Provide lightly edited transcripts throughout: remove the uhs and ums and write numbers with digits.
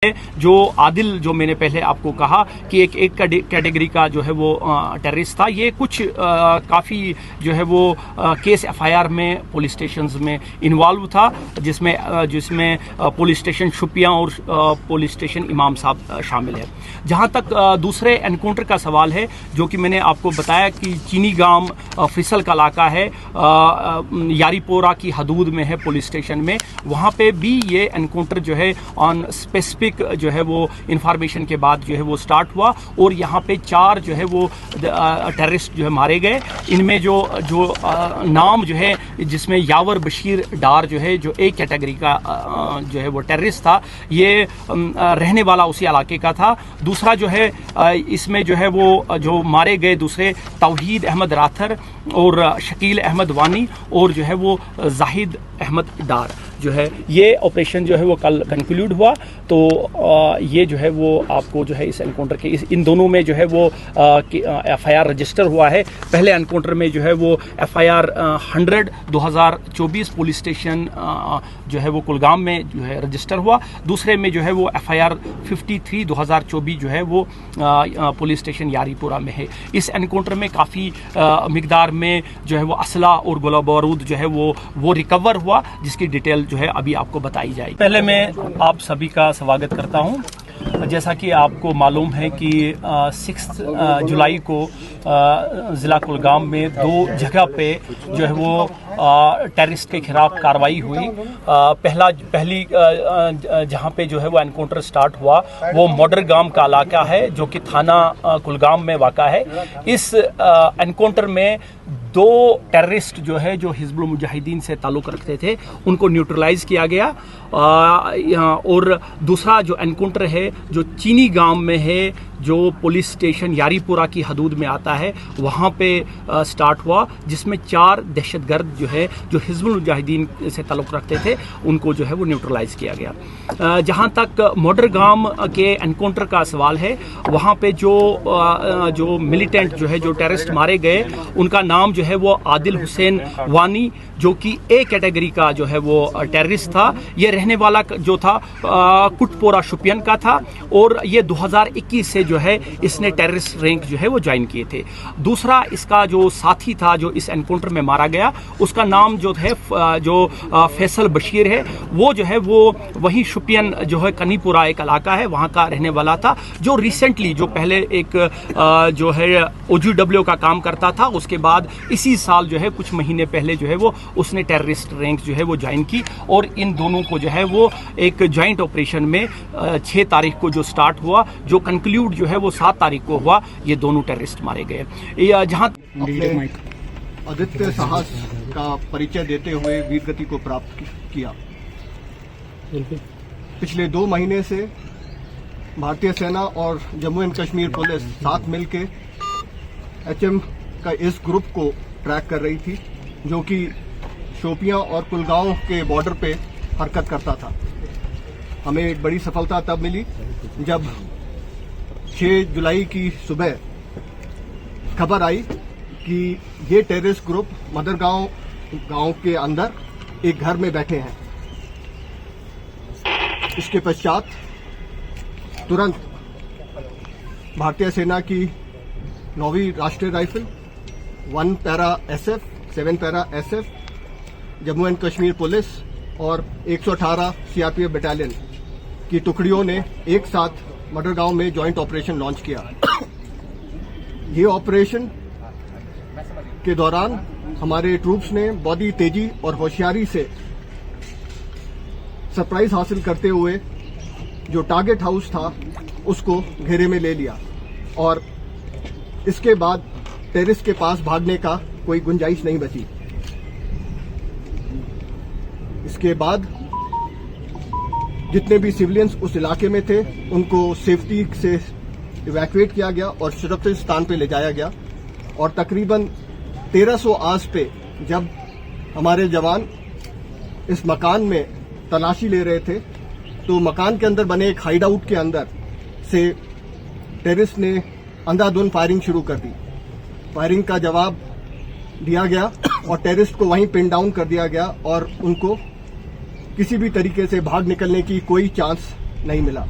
जो आदिल, जो मैंने पहले आपको कहा कि एक कैटेगरी का जो है वो टेररिस्ट था, ये कुछ काफ़ी जो है वो केस एफआईआर में पुलिस स्टेशंस में इन्वॉल्व था, जिसमें पुलिस स्टेशन शुपियां और पुलिस स्टेशन इमाम साहब शामिल है। जहां तक दूसरे एनकाउंटर का सवाल है, जो कि मैंने आपको बताया कि चीनी गांव फिसल का इलाका है, यारीपोरा की हदूद में है पुलिस स्टेशन में, वहाँ पे भी ये एनकाउंटर जो है ऑन स्पेसिफिक जो है वो इंफॉर्मेशन के बाद जो है वो स्टार्ट हुआ और यहाँ पे 4 जो है वो टेररिस्ट जो है मारे गए। इनमें जो नाम जो है, जिसमें यावर बशीर डार जो है, जो एक कैटेगरी का जो है वो टेररिस्ट था, ये रहने वाला उसी इलाके का था। दूसरा जो है इसमें जो है वो जो मारे गए दूसरे तौहीद अहमद राथर और शकील अहमद वानी और जो है वो जाहिद अहमद डार जो है, ये ऑपरेशन जो है वो कल कंक्लूड हुआ। तो ये जो है वो आपको जो है इस एनकाउंटर के इन दोनों में जो है वो एफआईआर रजिस्टर हुआ है। पहले एनकाउंटर में जो है वो एफआईआर 100/2024 पुलिस स्टेशन जो है वो कुलगाम में जो है रजिस्टर हुआ। दूसरे में जो है वो एफआईआर 53/2024 जो है वो पुलिस स्टेशन यारीपुरा में है। इस एनकाउंटर में काफ़ी मिकदार में जो है वो असला और गोला बारूद जो है वो रिकवर हुआ, जिसकी डिटेल जो है अभी आपको बताई जाएगी। पहले मैं आप सभी का स्वागत करता हूं। जैसा कि आपको मालूम है कि 6 जुलाई को ज़िला कुलगाम में 2 जगह पे जो है वो टेररिस्ट के खिलाफ कार्रवाई हुई। पहली जहां पे जो है वो एनकाउंटर स्टार्ट हुआ वो मॉडर गांव का इलाका है, जो कि थाना कुलगाम में वाक़ा है। इस एनकाउंटर में 2 टेररिस्ट जो है जो हिजबुल मुजाहिदीन से ताल्लुक़ रखते थे, उनको न्यूट्रलाइज किया गया। और दूसरा जो एनकाउंटर है जो चीनी गांव में है, जो पुलिस स्टेशन यारीपुरा की हदूद में आता है, वहाँ पे स्टार्ट हुआ, जिसमें 4 दहशतगर्द जो है जो हिजबुल मुजाहिदीन से ताल्लुक़ रखते थे, उनको जो है वो न्यूट्रलाइज किया गया। जहाँ तक मॉडर गांव के एनकाउंटर का सवाल है, वहाँ पे जो मिलिटेंट जो है, जो टेररिस्ट मारे गए, उनका नाम जो है वो आदिल हुसैन वानी, जो कि ए कैटेगरी का जो है वो टेररिस्ट था। ये रहने वाला जो था कुटपोरा शुपियन का था और ये 2021 से जो है इसने टेररिस्ट रैंक जो है वो ज्वाइन किए थे। दूसरा इसका जो साथी था जो इस एनकाउंटर में मारा गया, उसका नाम जो है जो फैसल बशीर है, वो जो है वो वही शुपियन जो है कनीपुरा एक इलाका है, वहाँ का रहने वाला था, जो रिसेंटली जो पहले एक जो है OGW का काम करता था, उसके बाद इसी साल जो है कुछ महीने पहले जो है वो उसने टेररिस्ट रैंक जो है वो ज्वाइन की। और इन दोनों को जो है वो एक जॉइंट ऑपरेशन में 6 तारीख को जो स्टार्ट हुआ, जो कंक्लूड जो है वो 7 तारीख को हुआ, ये दोनों टेररिस्ट मारे गए। जहां अद्वितीय साहस का परिचय देते हुए वीरगति को प्राप्त किया। पिछले 2 महीने से भारतीय सेना और जम्मू एंड कश्मीर पुलिस साथ मिलकर HM का इस ग्रुप को ट्रैक कर रही थी, जो कि शोपियां और कुलगांव के बॉर्डर पे हरकत करता था। हमें एक बड़ी सफलता तब मिली जब 6 जुलाई की सुबह खबर आई कि ये टेररिस्ट ग्रुप मदरगांव गांव के अंदर एक घर में बैठे हैं। इसके पश्चात तुरंत भारतीय सेना की 9वीं राष्ट्रीय rifle, 1 para SF, 7 para SF, Jammu and Kashmir police और 118 CRPF बटालियन की टुकड़ियों ने एक साथ मडरगांव में जॉइंट ऑपरेशन लॉन्च किया। ये ऑपरेशन के दौरान हमारे ट्रूप्स ने बहुत ही तेजी और होशियारी से सरप्राइज हासिल करते हुए जो टारगेट हाउस था उसको घेरे में ले लिया और इसके बाद टेररिस्ट के पास भागने का कोई गुंजाइश नहीं बची। इसके बाद जितने भी सिविलियंस उस इलाके में थे उनको सेफ्टी से इवैक्यूएट किया गया और सुरक्षित स्थान पे ले जाया गया। और तकरीबन 1300 आस पे जब हमारे जवान इस मकान में तलाशी ले रहे थे, तो मकान के अंदर बने एक हाइड आउट के अंदर से टेररिस्ट ने अंधाधुंध फायरिंग शुरू कर दी। फायरिंग का जवाब दिया गया और टेररिस्ट को वहीं पिन डाउन कर दिया गया और उनको किसी भी तरीके से भाग निकलने की कोई चांस नहीं मिला।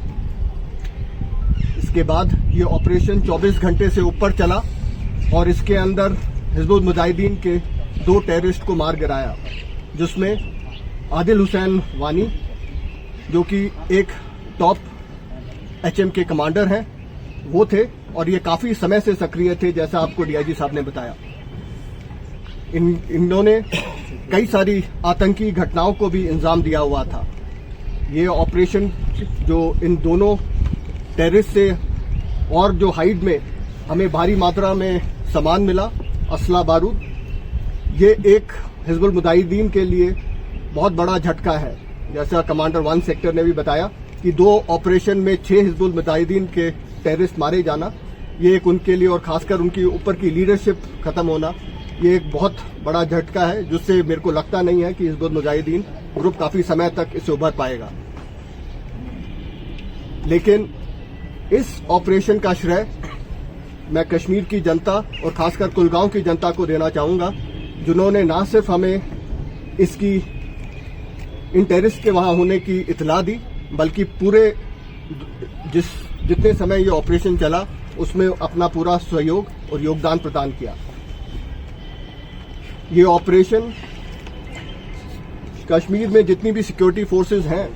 इसके बाद ये ऑपरेशन 24 घंटे से ऊपर चला और इसके अंदर हिजबुल मुजाहिदीन के 2 टेररिस्ट को मार गिराया, जिसमें आदिल हुसैन वानी जो कि एक टॉप HM के कमांडर हैं वो थे, और ये काफी समय से सक्रिय थे, जैसा आपको DIG साहब ने बताया। इन्होंने कई सारी आतंकी घटनाओं को भी इंजाम दिया हुआ था। ये ऑपरेशन जो इन दोनों टेररिस्ट से और जो हाइड में हमें भारी मात्रा में सामान मिला, असला बारूद, ये एक हिजबुल मुजाहिदीन के लिए बहुत बड़ा झटका है। जैसा कमांडर 1 सेक्टर ने भी बताया कि 2 ऑपरेशन में 6 हिजबुल मुजाहिदीन के टेररिस्ट मारे जाना, ये एक उनके लिए और खासकर उनकी ऊपर की लीडरशिप खत्म होना, ये एक बहुत बड़ा झटका है, जिससे मेरे को लगता नहीं है कि हिजबुल मुजाहिदीन ग्रुप काफी समय तक इससे उभर पाएगा। लेकिन इस ऑपरेशन का श्रेय मैं कश्मीर की जनता और खासकर कुलगांव की जनता को देना चाहूंगा, जिन्होंने न सिर्फ हमें इसकी इन टेररिस्ट के वहां होने की इतला दी, बल्कि पूरे जितने समय ये ऑपरेशन चला उसमें अपना पूरा सहयोग और योगदान प्रदान किया। ये ऑपरेशन कश्मीर में जितनी भी सिक्योरिटी फोर्सेस हैं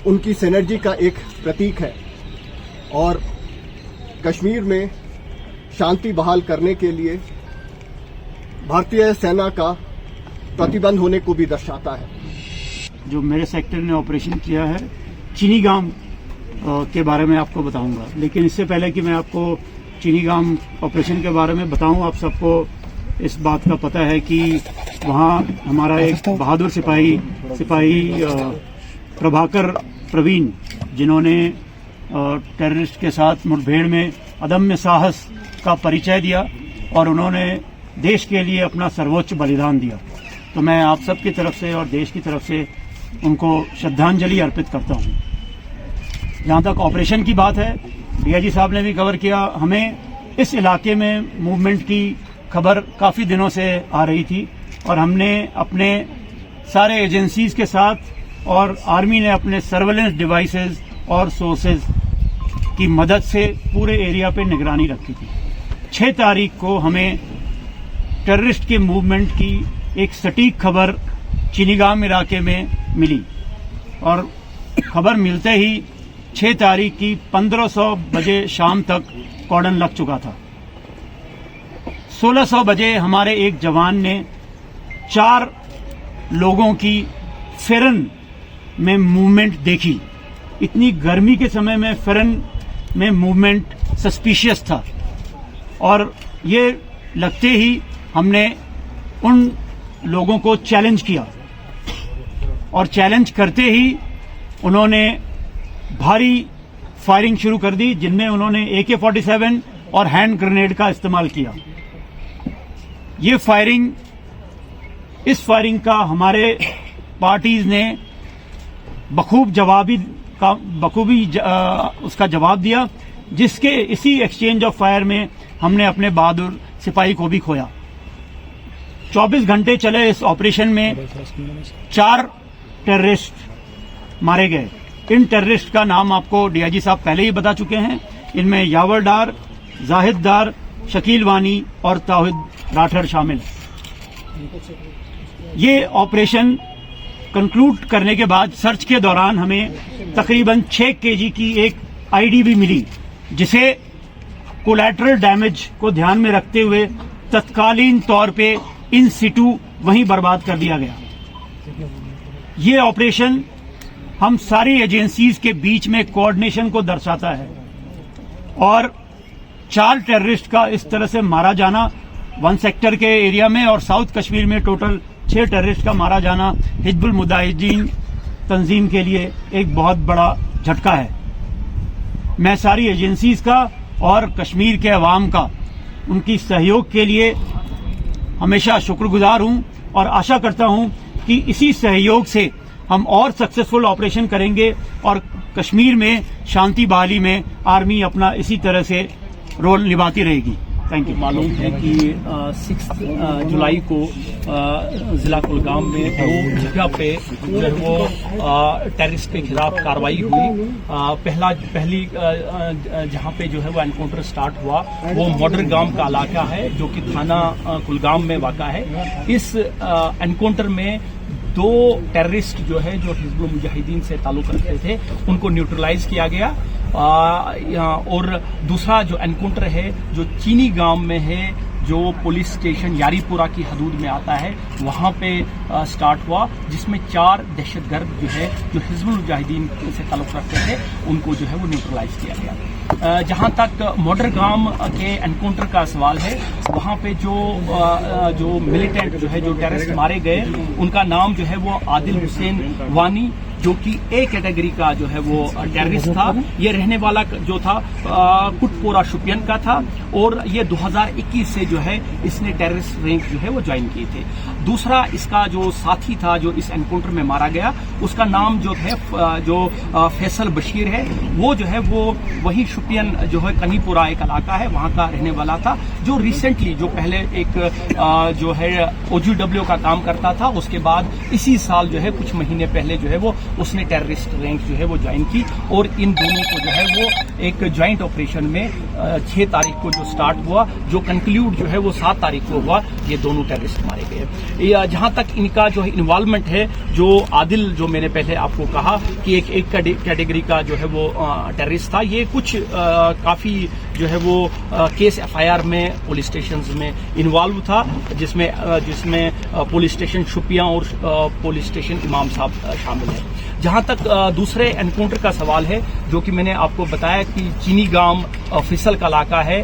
उनकी सिनर्जी का एक प्रतीक है और कश्मीर में शांति बहाल करने के लिए भारतीय सेना का प्रतिबंध होने को भी दर्शाता है। जो मेरे सेक्टर ने ऑपरेशन किया है चीनीगाम के बारे में आपको बताऊंगा, लेकिन इससे पहले कि मैं आपको चीनीगाम ऑपरेशन के बारे में बताऊं, आप सबको इस बात का पता है कि वहां हमारा एक बहादुर सिपाही प्रभाकर प्रवीण, जिन्होंने टेररिस्ट के साथ मुठभेड़ में अदम्य साहस का परिचय दिया और उन्होंने देश के लिए अपना सर्वोच्च बलिदान दिया, तो मैं आप सबकी तरफ से और देश की तरफ से उनको श्रद्धांजलि अर्पित करता हूं। जहां तक ऑपरेशन की बात है, DIG साहब ने भी कवर किया, हमें इस इलाके में मूवमेंट की खबर काफी दिनों से आ रही थी और हमने अपने सारे एजेंसीज के साथ और आर्मी ने अपने सर्वेलेंस डिवाइसेस और सोर्सेज की मदद से पूरे एरिया पे निगरानी रखी थी। 6 तारीख को हमें टेररिस्ट के मूवमेंट की एक सटीक खबर चीनीगाम इलाके में मिली और खबर मिलते ही 6 तारीख की 1500 बजे शाम तक कॉर्डन लग चुका था। 1600 बजे हमारे एक जवान ने 4 लोगों की फेरन में मूवमेंट देखी। इतनी गर्मी के समय में फेरन में मूवमेंट सस्पिशियस था और ये लगते ही हमने उन लोगों को चैलेंज किया और चैलेंज करते ही उन्होंने भारी फायरिंग शुरू कर दी, जिनमें उन्होंने AK-47 और हैंड ग्रेनेड का इस्तेमाल किया। इस फायरिंग का हमारे पार्टीज ने बखूबी उसका जवाब दिया, जिसके इसी एक्सचेंज ऑफ फायर में हमने अपने बहादुर सिपाही को भी खोया। 24 घंटे चले इस ऑपरेशन में 4 टेररिस्ट मारे गए। इन टेररिस्ट का नाम आपको DIG साहब पहले ही बता चुके हैं। इनमें यावर डार, जाहिद डार, शकील वानी और ताहिद राठर शामिल। ये ऑपरेशन कंक्लूड करने के बाद सर्च के दौरान हमें तकरीबन 6 kg की एक ID भी मिली, जिसे कोलैटरल डैमेज को ध्यान में रखते हुए तत्कालीन तौर पे इन सिटू वहीं बर्बाद कर दिया गया। ये ऑपरेशन हम सारी एजेंसीज के बीच में कोऑर्डिनेशन को दर्शाता है और 4 टेररिस्ट का इस तरह से मारा जाना 1 सेक्टर के एरिया में और साउथ कश्मीर में टोटल 6 टेररिस्ट का मारा जाना हिजबुल मुजाहिदीन तंजीम के लिए एक बहुत बड़ा झटका है। मैं सारी एजेंसीज का और कश्मीर के अवाम का उनकी सहयोग के लिए हमेशा शुक्रगुजार हूं और आशा करता हूं कि इसी सहयोग से हम और सक्सेसफुल ऑपरेशन करेंगे और कश्मीर में शांति बहाली में आर्मी अपना इसी तरह से रोल निभाती रहेगी। Thank you. मालूम है कि 6 जुलाई को जिला कुलगाम में 2 जगह पे जो है वो टेररिस्ट के खिलाफ कार्रवाई हुई। पहली जहां पे जो है वो एनकाउंटर स्टार्ट हुआ वो मॉडर गांव का इलाका है जो कि थाना कुलगाम में वाक़ा है। इस एनकाउंटर में 2 टेररिस्ट जो है जो हिजबुल मुजाहिदीन से ताल्लुक रखते थे उनको न्यूट्रलाइज किया गया। और दूसरा जो एनकाउंटर है जो चीनी गांव में है जो पुलिस स्टेशन यारीपुरा की हदूद में आता है वहां पे स्टार्ट हुआ, जिसमें 4 दहशतगर्द जो है जो हिजबुल मुजाहिदीन से ताल्लुक रखते थे उनको जो है वो न्यूट्रलाइज किया गया। जहां तक मॉडर गांव के एनकाउंटर का सवाल है वहां पे जो मिलिटेंट जो है जो टेररिस्ट मारे गए उनका नाम जो है वो आदिल हुसैन वानी जो कि ए कैटेगरी का जो है वो टेररिस्ट था। ये रहने वाला जो था कुटपोरा शुपियन का था और ये 2021 से जो है इसने टेररिस्ट रैंक जो है वो ज्वाइन किए थे। दूसरा इसका जो साथी था जो इस एनकाउंटर में मारा गया उसका नाम जो है जो फैसल बशीर है वो जो है वो वही शुपियन जो है कनीपुरा एक इलाका है वहां का रहने वाला था जो रिसेंटली जो पहले एक जो है OGW का काम करता था उसके बाद इसी साल जो है कुछ महीने पहले जो है वो उसने टेररिस्ट रैंक जो है वो ज्वाइन की और इन दोनों को जो है वो एक ज्वाइंट ऑपरेशन में 6 तारीख को जो स्टार्ट हुआ जो कंक्लूड जो है वो 7 तारीख को हुआ। ये दोनों टेररिस्ट मारे गए। जहां तक इनका जो है इन्वॉल्वमेंट है जो आदिल जो मैंने पहले आपको कहा कि एक कैटेगरी का जो है वो टेररिस्ट था, ये कुछ काफी जो है वो केस FIR में पुलिस स्टेशन में इन्वॉल्व था जिसमें पुलिस स्टेशन शुपिया और पुलिस स्टेशन इमाम साहब शामिल है। जहां तक दूसरे एनकाउंटर का सवाल है जो कि मैंने आपको बताया कि चीनी गांव फिसल का इलाका है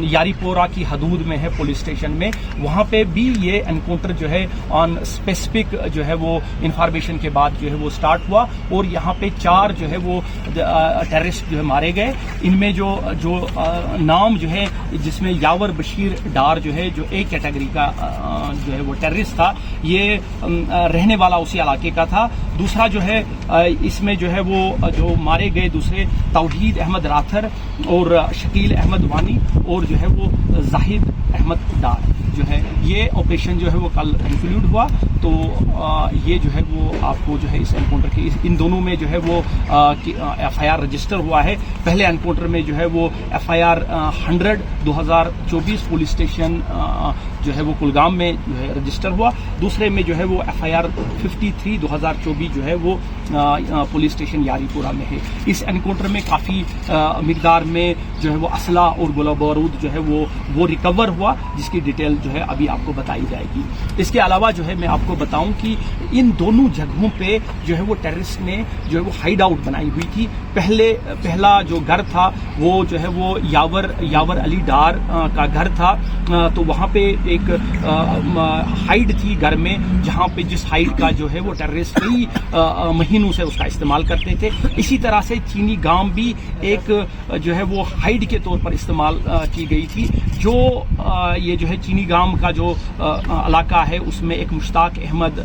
यारीपोरा की हदूद में है पुलिस स्टेशन में, वहां पे भी ये एनकाउंटर जो है ऑन स्पेसिफिक जो है वो इंफॉर्मेशन के बाद जो है वो स्टार्ट हुआ और यहाँ पे 4 जो है वो टेररिस्ट जो है मारे गए। इनमें जो नाम जो है जिसमें यावर बशीर डार जो है जो एक कैटेगरी का जो है वो टेररिस्ट था, ये रहने वाला उसी इलाके का था। दूसरा जो है इसमें जो है वो जो मारे गए दूसरे तौहीद अहमद राथर और शकील अहमद वानी और जो है वो जाहिद अहमद डार जो है ये ऑपरेशन जो है वो कल कंक्लूड हुआ। तो ये जो है वो आपको जो है इस एनकाउंटर के इन दोनों में जो है वो FIR रजिस्टर हुआ है। पहले एनकाउंटर में जो है वो FIR 100 2024 पुलिस स्टेशन जो है वो कुलगाम में जो है रजिस्टर हुआ। दूसरे में जो है वो FIR 53 2024 जो है वो पुलिस स्टेशन यारीपुरा में है। इस एनकाउंटर में काफ़ी मिकदार में जो है वो असला और गोला बारूद जो है वो रिकवर हुआ जिसकी डिटेल जो है अभी आपको बताई जाएगी। इसके अलावा जो है मैं आपको बताऊं कि इन दोनों जगहों पे जो है वो टेररिस्ट ने जो है वो हाइड आउट बनाई हुई थी। पहला जो घर था वो जो है वो यावर अली डार का घर था, तो वहाँ पे एक हाइड थी घर में जहाँ पे जिस हाइड का जो है वो टेररिस्ट कई महीनों से उसका इस्तेमाल करते थे। इसी तरह से चीनी गांव भी एक जो है वो हाइड के तौर पर इस्तेमाल की गई थी। जो ये जो है चीनी गांव का जो इलाका है उसमें एक मुश्ताक अहमद